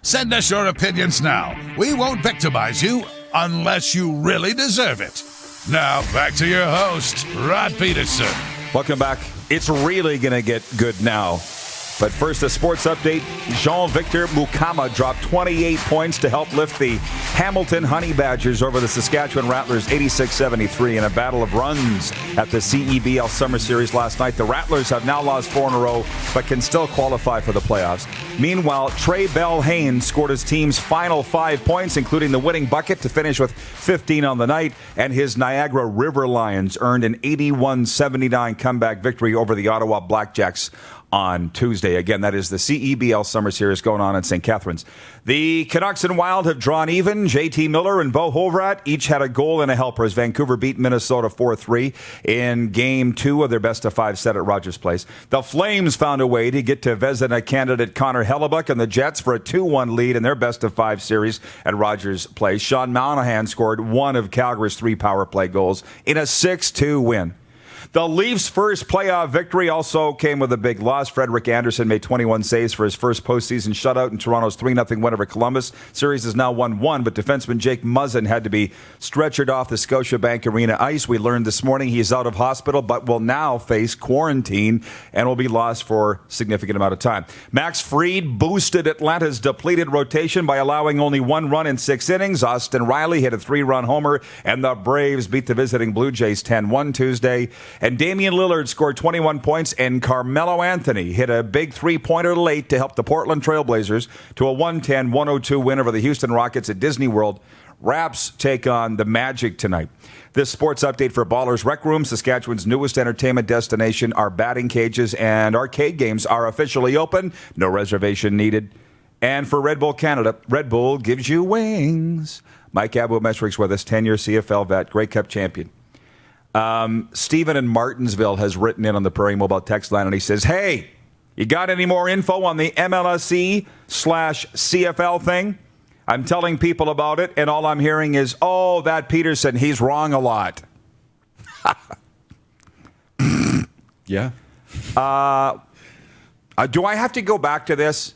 Send us your opinions now. We won't victimize you unless you really deserve it. Now, back to your host, Rod Pedersen. Welcome back. It's really going to get good now. But first, a sports update. Jean-Victor Mukama dropped 28 points to help lift the Hamilton Honey Badgers over the Saskatchewan Rattlers 86-73 in a battle of runs at the CEBL Summer Series last night. The Rattlers have now lost 4 in a row, but can still qualify for the playoffs. Meanwhile, Trey Bell-Haynes scored his team's final 5 points, including the winning bucket to finish with 15 on the night, and his Niagara River Lions earned an 81-79 comeback victory over the Ottawa Blackjacks on Tuesday. Again, that is the CEBL Summer Series going on in St. Catharines. The Canucks and Wild have drawn even. JT Miller and Bo Horvat each had a goal and a helper as Vancouver beat Minnesota 4-3 in Game 2 of their best-of-5 set at Rogers Place. The Flames found a way to get to Vezina candidate Connor Hellebuck and the Jets for a 2-1 lead in their best-of-5 series at Rogers Place. Sean Monahan scored one of Calgary's 3 power play goals in a 6-2 win. The Leafs' first playoff victory also came with a big loss. Frederik Andersen made 21 saves for his first postseason shutout in Toronto's 3-0 win over Columbus. Series is now 1-1, but defenseman Jake Muzzin had to be stretchered off the Scotiabank Arena ice. We learned this morning he is out of hospital, but will now face quarantine and will be lost for a significant amount of time. Max Fried boosted Atlanta's depleted rotation by allowing only 1 run in 6 innings. Austin Riley hit a 3-run homer, and the Braves beat the visiting Blue Jays 10-1 Tuesday. And Damian Lillard scored 21 points, and Carmelo Anthony hit a big 3-pointer late to help the Portland Trailblazers to a 110-102 win over the Houston Rockets at Disney World. Raps take on the Magic tonight. This sports update for Ballers Rec Room, Saskatchewan's newest entertainment destination. Our batting cages and arcade games are officially open. No reservation needed. And for Red Bull Canada, Red Bull gives you wings. Mike Abu-Metric's with us, 10-year CFL vet, Grey Cup champion. Stephen in Martinsville has written in on the Prairie Mobile text line, and he says, hey, you got any more info on the MLSE/CFL thing? I'm telling people about it, and all I'm hearing is, oh, that Pedersen, he's wrong a lot. Yeah. Do I have to go back to this?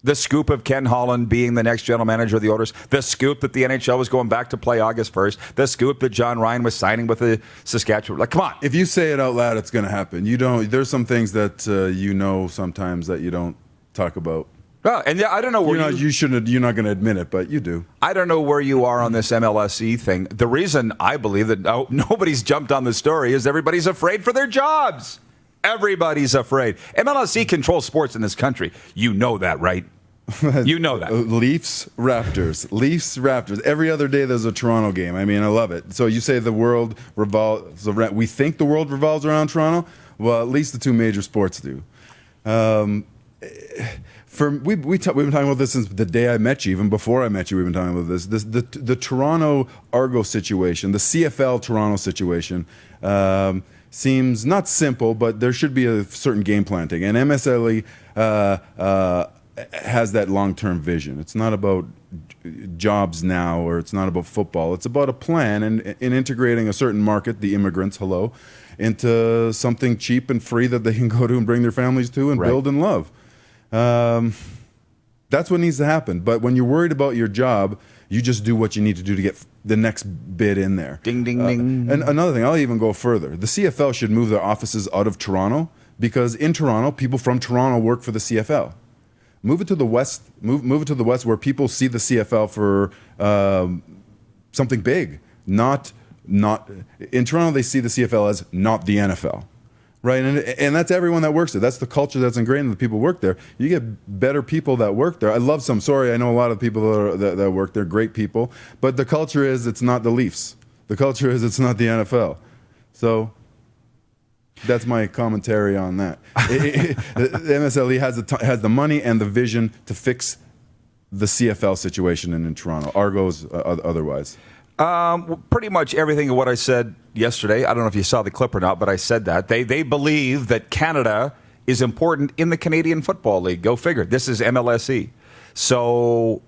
The scoop of Ken Holland being the next general manager of the Oilers. The scoop that the NHL was going back to play August 1st. The scoop that John Ryan was signing with the Saskatchewan. Like, come on. If you say it out loud, it's going to happen. You don't. There's some things that sometimes that you don't talk about. Well, and I don't know where you shouldn't. You're not going to admit it, but you do. I don't know where you are on this MLSE thing. The reason I believe that nobody's jumped on the story is everybody's afraid for their jobs. Everybody's afraid. MLSE controls sports in this country. You know that, right? You know that. Leafs, Raptors. Every other day there's a Toronto game. I mean, I love it. So you say the world revolves around, we think the world revolves around Toronto? Well, at least the 2 major sports do. We've been talking about this since the day I met you. Even before I met you, we've been talking about this. The Toronto Argo situation, the CFL Toronto situation, seems not simple, but there should be a certain game planting. And MSLE has that long-term vision. It's not about jobs now, or it's not about football. It's about a plan and in integrating a certain market, the immigrants, into something cheap and free that they can go to and bring their families to and build and love. That's what needs to happen. But when you're worried about your job, you just do what you need to do to get the next bid in there. Ding, ding, ding. And another thing, I'll even go further. The CFL should move their offices out of Toronto, because in Toronto, people from Toronto work for the CFL. Move it to the west. Move it to the west, where people see the CFL for something big. Not in Toronto, they see the CFL as not the NFL. Right, and that's everyone that works there. That's the culture that's ingrained in the people who work there. You get better people that work there. I love some. Sorry, I know a lot of people that work there, great people. But the culture is it's not the Leafs. The culture is it's not the NFL. So that's my commentary on that. The MSLE has the money and the vision to fix the CFL situation in Toronto. Argos otherwise. Pretty much everything of what I said yesterday. I don't know if you saw the clip or not, but I said that. They believe that Canada is important in the Canadian Football League. Go figure. This is MLSE. So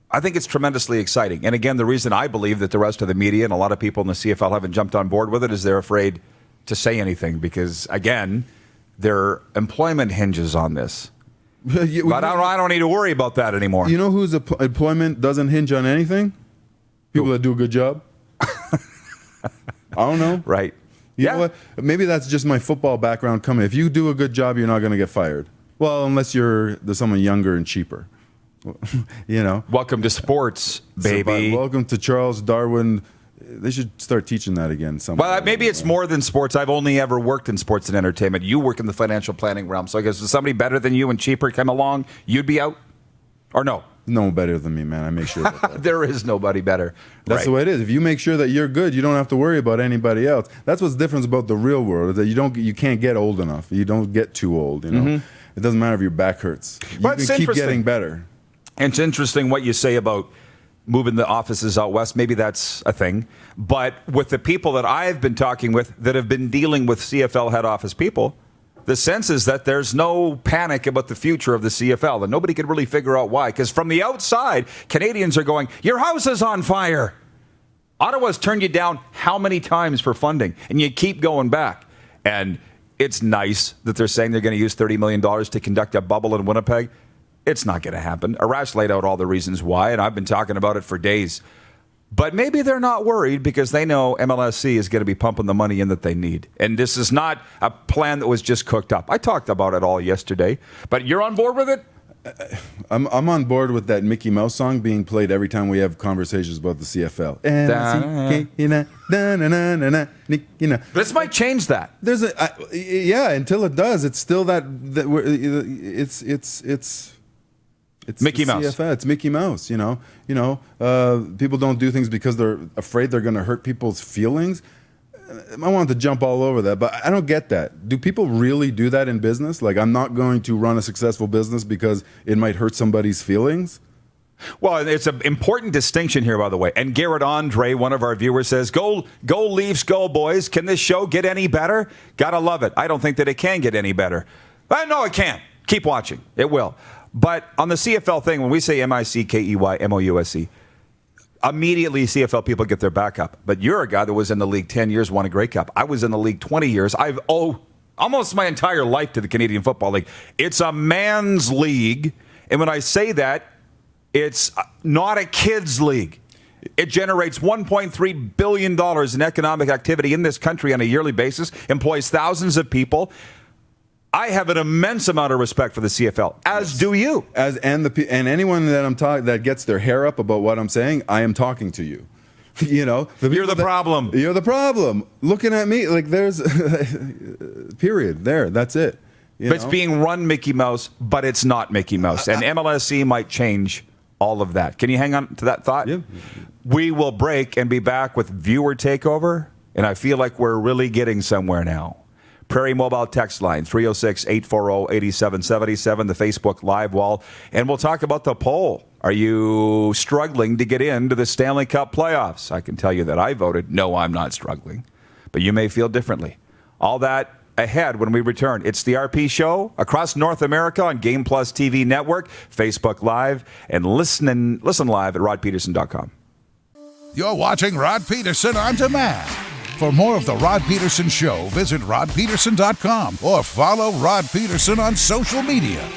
I think it's tremendously exciting. And again, the reason I believe that the rest of the media and a lot of people in the CFL haven't jumped on board with it is they're afraid to say anything because, again, their employment hinges on this. But I don't need to worry about that anymore. You know whose employment doesn't hinge on anything? People that do a good job. I don't know. Right. You know what? Maybe that's just my football background coming. If you do a good job, you're not going to get fired. Well, unless there's someone younger and cheaper. You know. Welcome to sports, baby. Welcome to Charles Darwin. They should start teaching that again. Well, maybe it's more than sports. I've only ever worked in sports and entertainment. You work in the financial planning realm. So I guess if somebody better than you and cheaper came along, you'd be out? Or no? No one better than me, man. I make sure of that. There is nobody better. That's the way it is. If you make sure that you're good, you don't have to worry about anybody else. That's what's different about the real world, is that you can't get old enough. You don't get too old, you know. Mm-hmm. It doesn't matter if your back hurts. You can keep getting better. It's interesting what you say about moving the offices out west. Maybe that's a thing. But with the people that I've been talking with that have been dealing with CFL head office people, the sense is that there's no panic about the future of the CFL, and nobody could really figure out why. Because from the outside, Canadians are going, your house is on fire. Ottawa's turned you down how many times for funding, and you keep going back. And it's nice that they're saying they're going to use $30 million to conduct a bubble in Winnipeg. It's not going to happen. Arash laid out all the reasons why, and I've been talking about it for days. But maybe they're not worried because they know MLSE is going to be pumping the money in that they need. And this is not a plan that was just cooked up. I talked about it all yesterday. But you're on board with it? I'm on board with that Mickey Mouse song being played every time we have conversations about the CFL. This might change that. There's until it does, it's still it's Mickey Mouse. CFL. It's Mickey Mouse. You know. People don't do things because they're afraid they're going to hurt people's feelings. I wanted to jump all over that, but I don't get that. Do people really do that in business? Like, I'm not going to run a successful business because it might hurt somebody's feelings? Well, it's an important distinction here, by the way. And Garrett Andre, one of our viewers, says, go Leafs, go, boys. Can this show get any better? Gotta love it. I don't think that it can get any better. No, it can't. Keep watching. It will. But on the CFL thing, when we say MICKEY, immediately CFL people get their back up. But you're a guy that was in the league 10 years, won a Grey Cup. I was in the league 20 years. I've owed almost my entire life to the Canadian Football League. It's a man's league. And when I say that, it's not a kids' league. It generates $1.3 billion in economic activity in this country on a yearly basis, employs thousands of people. I have an immense amount of respect for the CFL, as do you. And anyone that I'm talking that gets their hair up about what I'm saying, I am talking to you. You know, you're the problem. You're the problem. Looking at me like there's period there. That's it. It's being run Mickey Mouse, but it's not Mickey Mouse. And MLSE might change all of that. Can you hang on to that thought? Yeah. We will break and be back with viewer takeover, and I feel like we're really getting somewhere now. Prairie Mobile text line, 306-840-8777, the Facebook Live wall. And we'll talk about the poll. Are you struggling to get into the Stanley Cup playoffs? I can tell you that I voted no, I'm not struggling. But you may feel differently. All that ahead when we return. It's the RP Show across North America on Game Plus TV Network, Facebook Live, and listen live at rodpeterson.com. You're watching Rod Peterson On Demand. For more of The Rod Peterson Show, visit rodpeterson.com or follow Rod Peterson on social media.